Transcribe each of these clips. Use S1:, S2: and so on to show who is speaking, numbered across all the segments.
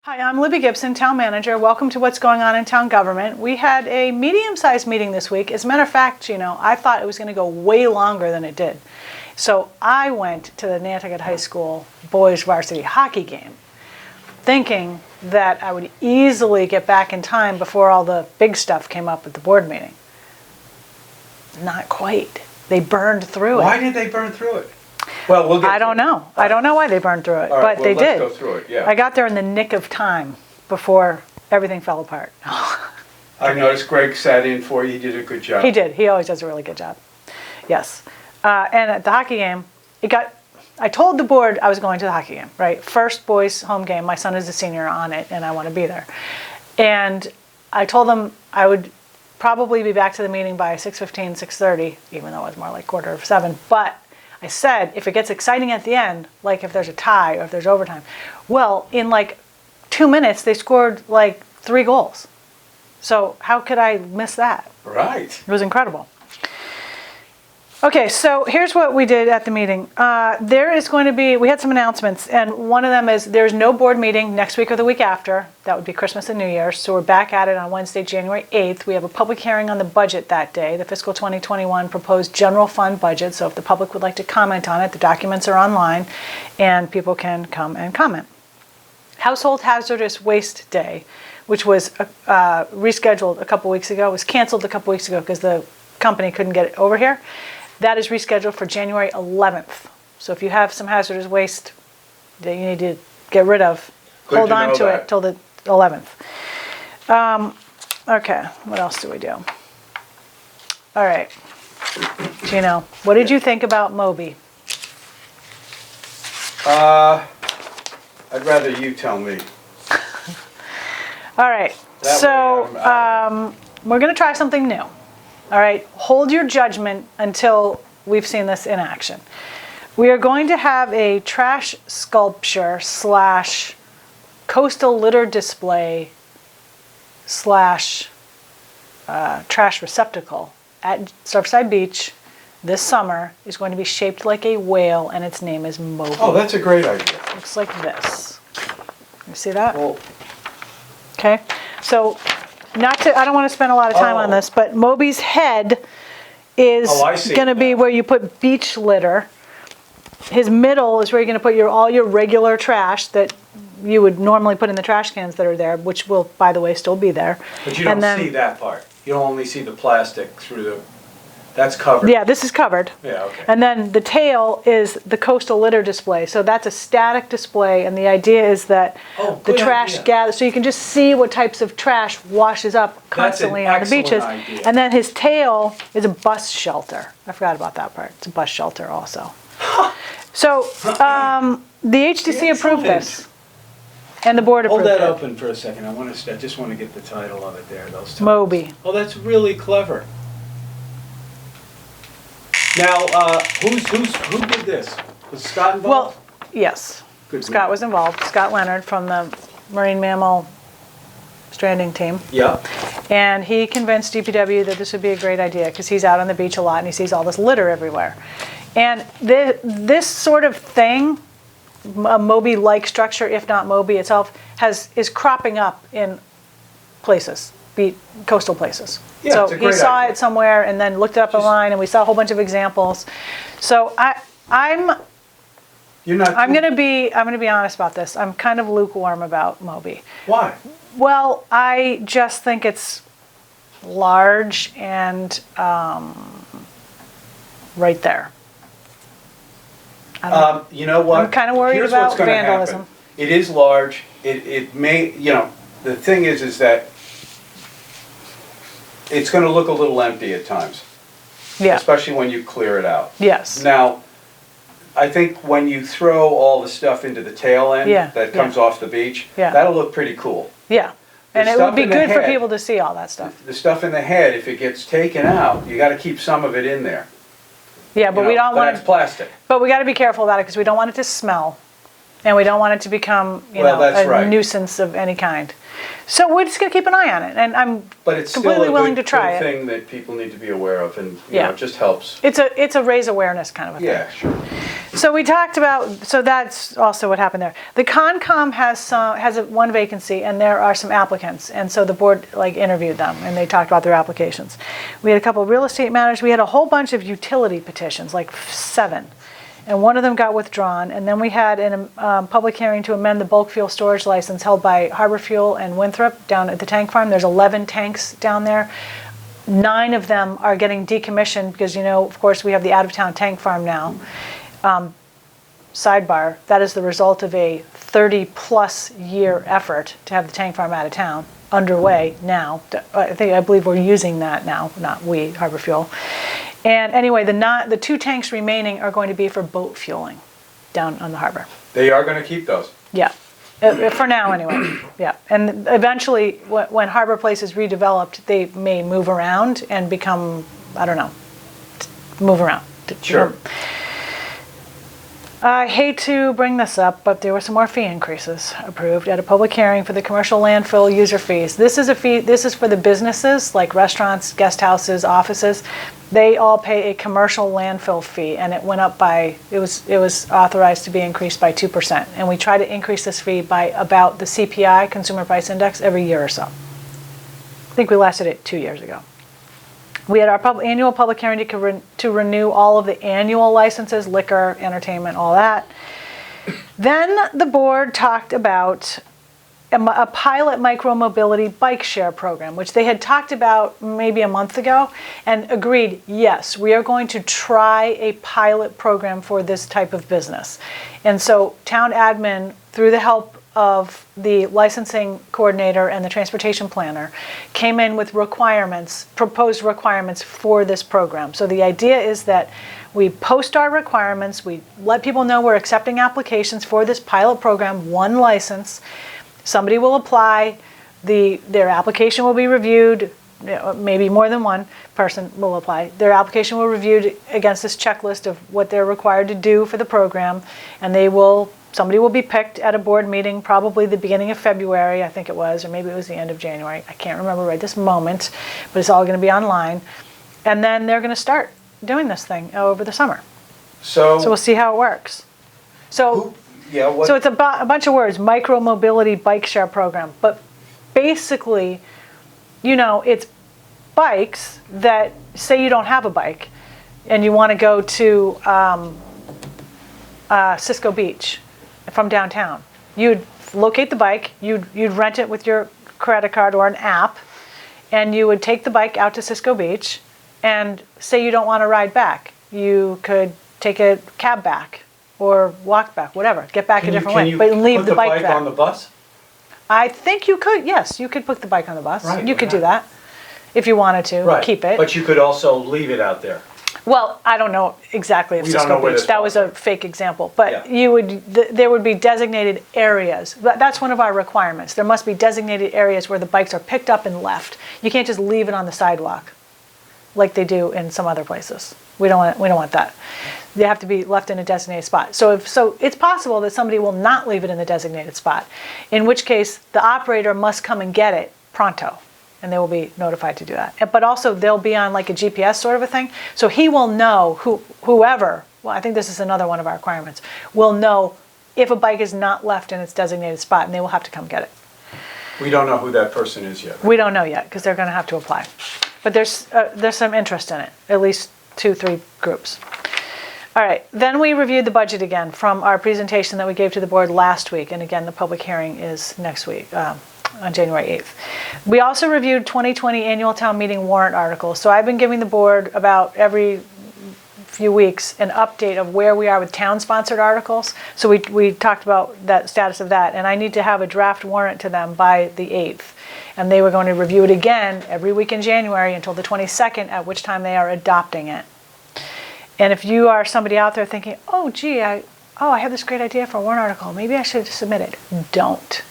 S1: Hi, I'm Libby Gibson, Town Manager. Welcome to What's Going On in Town Government. We had a medium-sized meeting this week. As a matter of fact, I thought it was going to go way longer than it did. So I went to the Nantucket High School boys varsity hockey game, thinking that I would easily get back in time before all the big stuff came up at the board meeting. Not quite. They burned through it.
S2: Why did they burn through it? Well, we'll get
S1: I don't know. I don't know why they burned through it, but they did.
S2: Let's go through it, yeah.
S1: I got there in the nick of time before everything fell apart.
S2: I noticed Greg sat in for you. He did a good job.
S1: He did. He always does a really good job. Yes. And at the hockey game, I told the board I was going to the hockey game, right? First boys home game. My son is a senior on it, and I want to be there. And I told them I would probably be back to the meeting by 6:15, 6:30, even though it was more like 6:45. But I said, if it gets exciting at the end, like if there's a tie or if there's overtime, well, in like 2 minutes, they scored like 3 goals. So how could I miss that?
S2: Right.
S1: It was incredible. Okay, so here's what we did at the meeting. We had some announcements, and one of them is there's no board meeting next week or the week after. That would be Christmas and New Year's. So we're back at it on Wednesday, January 8th. We have a public hearing on the budget that day, the fiscal 2021 proposed general fund budget. So if the public would like to comment on it, the documents are online, and people can come and comment. Household Hazardous Waste Day, which was rescheduled a couple weeks ago, was canceled a couple weeks ago because the company couldn't get it over here. That is rescheduled for January 11th. So if you have some hazardous waste that you need to get rid of, hold on to it till the 11th. Okay, what else do we do? All right, Gino, what did you think about Moby?
S2: I'd rather you tell me.
S1: All right, we're going to try something new. All right, hold your judgment until we've seen this in action. We are going to have a trash sculpture / coastal litter display / trash receptacle at Surfside Beach this summer. Is going to be shaped like a whale, and its name is Moby.
S2: Oh, that's a great idea.
S1: Looks like this. You see that?
S2: Well,
S1: okay, so I don't want to spend a lot of time on this, but Moby's head is going to be where you put beach litter. His middle is where you're going to put all your regular trash that you would normally put in the trash cans that are there, which will, by the way, still be there.
S2: But you don't see that part. You only see the plastic through the... That's covered.
S1: Yeah, this is covered.
S2: Yeah, okay.
S1: And then the tail is the coastal litter display. So that's a static display, and the idea is that the trash gathers, so you can just see what types of trash washes up constantly on the beaches.
S2: Idea.
S1: And then his tail is a bus shelter. I forgot about that part. It's a bus shelter also. So the HTC approved this, and the board approved it.
S2: Hold that open for a second. I just want to get the title of it there.
S1: Moby.
S2: Oh, that's really clever. Now, who did this? Was Scott involved?
S1: Well, yes.
S2: Good
S1: Scott was involved. Scott Leonard from the Marine Mammal Stranding team.
S2: Yeah.
S1: And he convinced DPW that this would be a great idea because he's out on the beach a lot and he sees all this litter everywhere. And this sort of thing, a Moby-like structure, if not Moby itself, is cropping up in places, coastal places.
S2: Yeah,
S1: so
S2: it's a great
S1: he saw
S2: idea.
S1: it somewhere and then looked it up online, and we saw a whole bunch of examples. So I'm going to be honest about this. I'm kind of lukewarm about Moby.
S2: Why?
S1: Well, I just think it's large and right there. I don't know.
S2: You know what?
S1: I'm kind of worried
S2: Here's
S1: about
S2: what's gonna
S1: vandalism.
S2: happen. It is large. It may, the thing is that it's going to look a little empty at times.
S1: Yeah.
S2: Especially when you clear it out.
S1: Yes.
S2: Now, I think when you throw all the stuff into the tail end that comes off the beach, that'll look pretty cool.
S1: Yeah. And it would be good for people to see all that stuff.
S2: The stuff in the head, if it gets taken out, you got to keep some of it in there.
S1: Yeah, but we don't want
S2: That's plastic.
S1: But we got to be careful about it because we don't want it to smell, and we don't want it to become, a nuisance of any kind. So we're just going to keep an eye on it, and I'm completely willing to try it.
S2: But it's still a good thing that people need to be aware of, and it just helps.
S1: It's a raise awareness kind of a thing.
S2: Yeah, sure.
S1: So we talked about, so that's also what happened there. The Concom has one vacancy, and there are some applicants, and so the board interviewed them, and they talked about their applications. We had a couple of real estate matters. We had a whole bunch of utility petitions, like 7, and one of them got withdrawn. And then we had a public hearing to amend the bulk fuel storage license held by Harbor Fuel and Winthrop down at the tank farm. There's 11 tanks down there. 9 of them are getting decommissioned because, of course, we have the out-of-town tank farm now. Sidebar, that is the result of a 30-plus year effort to have the tank farm out of town, underway now. I believe we're using that now, not we, Harbor Fuel. And anyway, the 2 tanks remaining are going to be for boat fueling down on the harbor.
S2: They are going to keep those?
S1: Yeah, for now anyway, yeah. And eventually, when Harbor Place is redeveloped, they may move around and become, I don't know, move around.
S2: Sure.
S1: I hate to bring this up, but there were some more fee increases approved at a public hearing for the commercial landfill user fees. This is a fee. This is for the businesses like restaurants, guest houses, offices. They all pay a commercial landfill fee, and it went up by. It was authorized to be increased by 2%, and we try to increase this fee by about the CPI, Consumer Price Index, every year or so. I think we last did it 2 years ago. We had our annual public hearing to renew all of the annual licenses, liquor, entertainment, all that. Then the board talked about a pilot micromobility bike share program, which they had talked about maybe a month ago, and agreed, yes, we are going to try a pilot program for this type of business. And so town admin, through the help of the licensing coordinator and the transportation planner, came in with proposed requirements for this program. So the idea is that we post our requirements, we let people know we're accepting applications for this pilot program, 1 license. Somebody will apply, their application will be reviewed, maybe more than one person will apply. Their application will be reviewed against this checklist of what they're required to do for the program, and somebody will be picked at a board meeting, probably the beginning of February, I think it was, or maybe it was the end of January. I can't remember right this moment, but it's all going to be online. And then they're going to start doing this thing over the summer. So we'll see how it works. So it's a bunch of words, micro-mobility bike share program. But basically, it's bikes that, say you don't have a bike and you want to go to Cisco Beach from downtown. You'd locate the bike, you'd rent it with your credit card or an app, and you would take the bike out to Cisco Beach, and say you don't want to ride back. You could take a cab back or walk back, whatever. Get back a different way, but leave the bike there.
S2: On the bus?
S1: I think you could, yes. You could put the bike on the bus.
S2: Right,
S1: you could do that if you wanted to, keep it.
S3: But you could also leave it out there.
S1: Well, I don't know exactly if
S3: We don't know
S1: Cisco
S3: where
S1: Beach.
S3: this
S1: That
S3: was.
S1: was a fake example, but
S3: Yeah.
S1: there would be designated areas. That's one of our requirements. There must be designated areas where the bikes are picked up and left. You can't just leave it on the sidewalk, like they do in some other places. We don't want that. They have to be left in a designated spot. So it's possible that somebody will not leave it in the designated spot, in which case the operator must come and get it pronto, and they will be notified to do that. But also they'll be on like a GPS sort of a thing, so he will know whoever. Well, I think this is another one of our requirements. Will know if a bike is not left in its designated spot, and they will have to come get it.
S2: We don't know who that person is yet.
S1: We don't know yet because they're going to have to apply, but there's some interest in it. At least 2-3 groups. All right, then we reviewed the budget again from our presentation that we gave to the board last week, and again the public hearing is next week on January 8th. We also reviewed 2020 annual town meeting warrant articles. So I've been giving the board about every few weeks an update of where we are with town-sponsored articles. So we talked about that status of that, and I need to have a draft warrant to them by the 8th. And they were going to review it again every week in January until the 22nd, at which time they are adopting it. And if you are somebody out there thinking, oh, gee, I have this great idea for a warrant article, maybe I should submit it. Don't.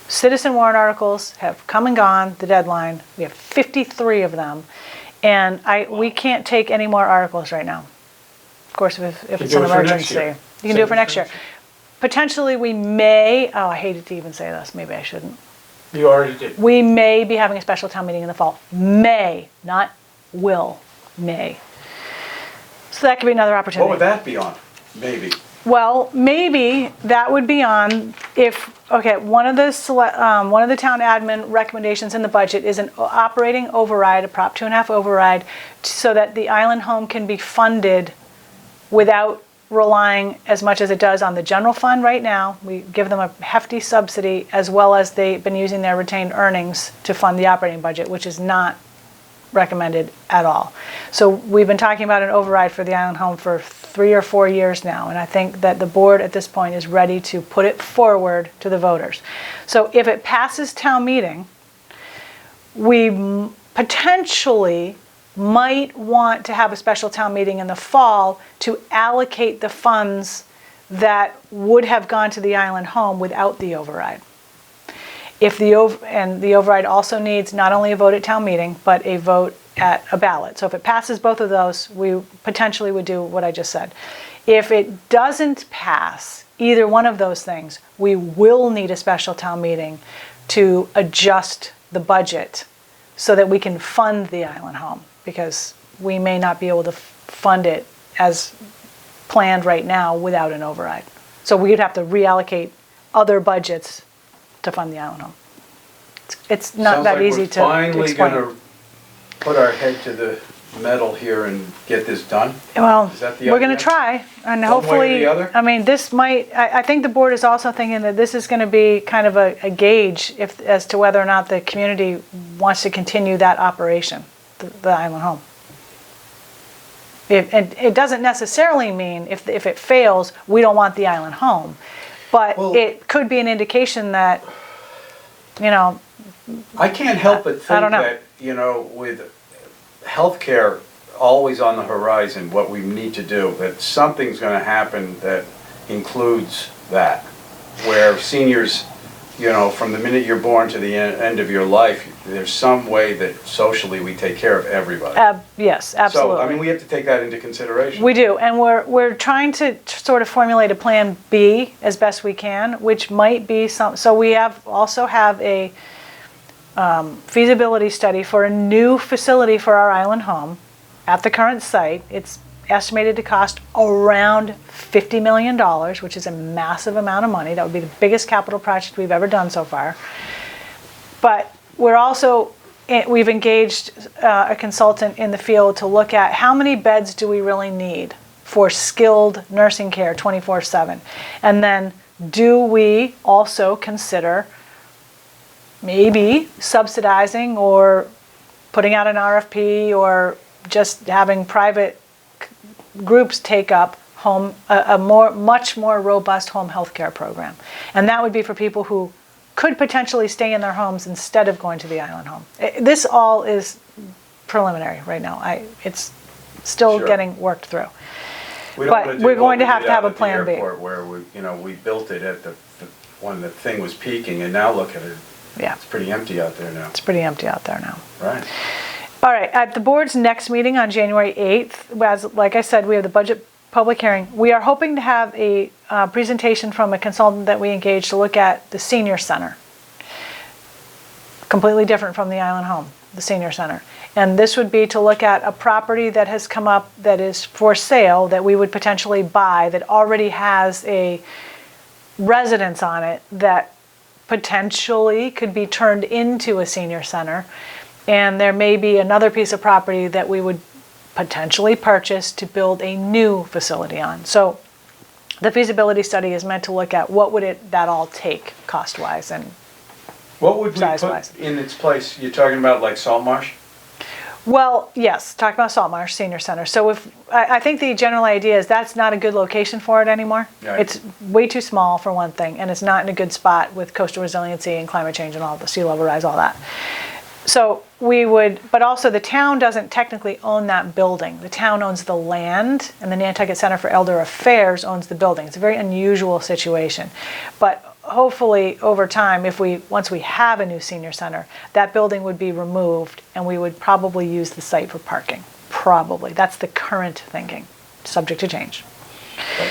S1: Citizen warrant articles have come and gone, the deadline. We have 53 of them. And we can't take any more articles right now. Of course, if it's an emergency. You can do it for next year. Potentially we may, I hated to even say this, maybe I shouldn't.
S3: You already did.
S1: We may be having a special town meeting in the fall. May, not will, may. So that could be another opportunity.
S2: What would that be on? Maybe.
S1: Well, maybe that would be on if, okay, one of the town admin recommendations in the budget is an operating override, a Prop 2.5 override, so that the island home can be funded without relying as much as it does on the general fund right now. We give them a hefty subsidy, as well as they've been using their retained earnings to fund the operating budget, which is not recommended at all. So we've been talking about an override for the island home for 3 or 4 years now, and I think that the board at this point is ready to put it forward to the voters. So if it passes town meeting, we potentially might want to have a special town meeting in the fall to allocate the funds that would have gone to the island home without the override. If the override also needs not only a vote at town meeting, but a vote at a ballot. So if it passes both of those, we potentially would do what I just said. If it doesn't pass either one of those things, we will need a special town meeting to adjust the budget so that we can fund the island home, because we may not be able to fund it as planned right now without an override. So we'd have to reallocate other budgets to fund the island home. It's not that easy to explain.
S2: Sounds like we're finally going to put our head to the metal here and get this done.
S1: Well,
S2: Is that the
S1: we're going
S2: idea?
S1: to try, and
S2: One way or
S1: hopefully,
S2: the other?
S1: I mean, this might, I think the board is also thinking that this is going to be kind of a gauge as to whether or not the community wants to continue that operation, the island home. It doesn't necessarily mean if it fails, we don't want the island home, but it could be an indication that,
S2: I can't help but
S1: I
S2: think
S1: don't know.
S2: that, with healthcare always on the horizon, what we need to do, that something's going to happen that includes that, where seniors, from the minute you're born to the end of your life, there's some way that socially we take care of everybody.
S1: Yes, absolutely.
S2: So, I mean, we have to take that into consideration.
S1: We do, and we're trying to sort of formulate a plan B as best we can, which might be so we also have a feasibility study for a new facility for our island home at the current site. It's estimated to cost around $50 million, which is a massive amount of money. That would be the biggest capital project we've ever done so far. But we've engaged a consultant in the field to look at how many beds do we really need for skilled nursing care 24/7. And then do we also consider maybe subsidizing or putting out an RFP or just having private groups take up much more robust home health care program. And that would be for people who could potentially stay in their homes instead of going to the island home. This all is preliminary right now. It's still getting worked through. But we're going to have a plan B.
S2: Where we built it at when the thing was peaking, and now look at it.
S1: Yeah.
S2: It's pretty empty out there now.
S1: It's pretty empty out there now.
S2: Right.
S1: All right, at the board's next meeting on January 8th, like I said, we have the budget public hearing. We are hoping to have a presentation from a consultant that we engaged to look at the senior center. Completely different from the island home, the senior center. And this would be to look at a property that has come up that is for sale that we would potentially buy that already has a residence on it that potentially could be turned into a senior center. And there may be another piece of property that we would potentially purchase to build a new facility on. So the feasibility study is meant to look at what would that all take cost-wise and
S2: what would we
S1: size-wise.
S2: put in its place? You're talking about like Salt Marsh?
S1: Well, yes, talking about Salt Marsh Senior Center. So I think the general idea is that's not a good location for it anymore.
S2: Right.
S1: It's way too small for one thing, and it's not in a good spot with coastal resiliency and climate change and all the sea level rise, all that. So but also the town doesn't technically own that building. The town owns the land, and the Nantucket Center for Elder Affairs owns the building. It's a very unusual situation. But hopefully over time, once we have a new senior center, that building would be removed and we would probably use the site for parking. Probably. That's the current thinking, subject to change.
S2: Okay.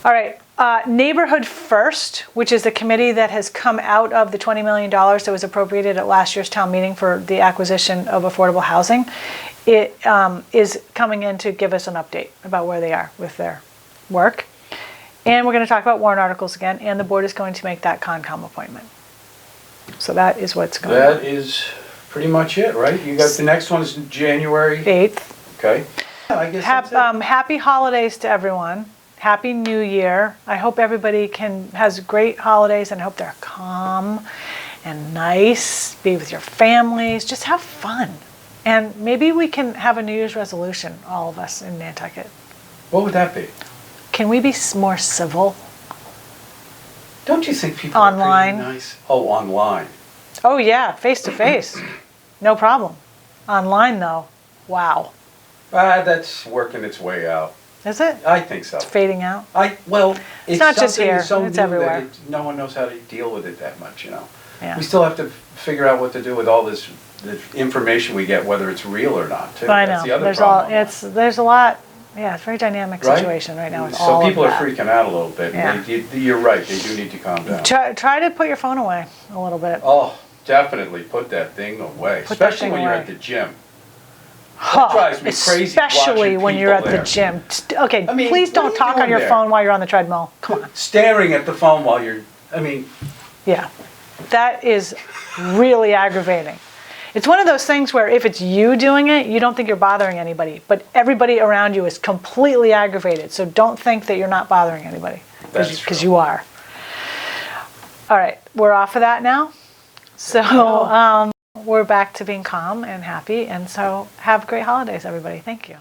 S1: All right. Neighborhood First, which is the committee that has come out of the $20 million that was appropriated at last year's town meeting for the acquisition of affordable housing, it is coming in to give us an update about where they are with their work. And we're going to talk about warrant articles again, and the board is going to make that Concom appointment. So that is what's going on.
S2: That is pretty much it, right? You got, the next one is January,
S1: 8th.
S2: okay? I guess that's it.
S1: Happy holidays to everyone. Happy New Year. I hope everybody has great holidays, and I hope they're calm and nice. Be with your families. Just have fun. And maybe we can have a New Year's resolution, all of us in Nantucket.
S2: What would that be?
S1: Can we be more civil?
S2: Don't you think people
S1: Online.
S2: are pretty nice? Oh, online.
S1: Oh yeah, face to face. No problem. Online though, wow.
S2: That's working its way out.
S1: Is it?
S2: I think so.
S1: Fading out?
S2: Well, it's
S1: not just
S2: something
S1: here,
S2: so
S1: it's
S2: new
S1: everywhere.
S2: that no one knows how to deal with it that much, you know?
S1: Yeah.
S2: We still have to figure out what to do with all this, the information we get, whether it's real or not, too.
S1: I
S2: That's
S1: know.
S2: the other
S1: There's
S2: problem.
S1: there's a lot. Yeah, it's a very dynamic
S2: Right?
S1: situation right now with
S2: So
S1: all
S2: people
S1: of
S2: are
S1: that.
S2: freaking out a little bit.
S1: Yeah.
S2: You're right, they do need to calm down.
S1: Try to put your phone away a little bit.
S2: Oh, definitely put that thing away,
S1: Put that
S2: especially
S1: thing
S2: when you're
S1: away.
S2: at the gym.
S1: Huh,
S2: drives me crazy
S1: especially
S2: watching
S1: when you're at
S2: people
S1: the
S2: there.
S1: gym. Okay,
S2: I mean,
S1: please
S2: what
S1: don't
S2: are you
S1: talk on
S2: doing
S1: your
S2: there?
S1: phone while you're on the treadmill. Come on.
S2: Staring at the phone while you're, I mean,
S1: Yeah, that is really aggravating. It's one of those things where if it's you doing it, you don't think you're bothering anybody, but everybody around you is completely aggravated. So don't think that you're not bothering anybody,
S2: That's
S1: because
S2: true.
S1: you are. All right, we're off of that now. So we're back to being calm and happy, and so have great holidays, everybody. Thank you.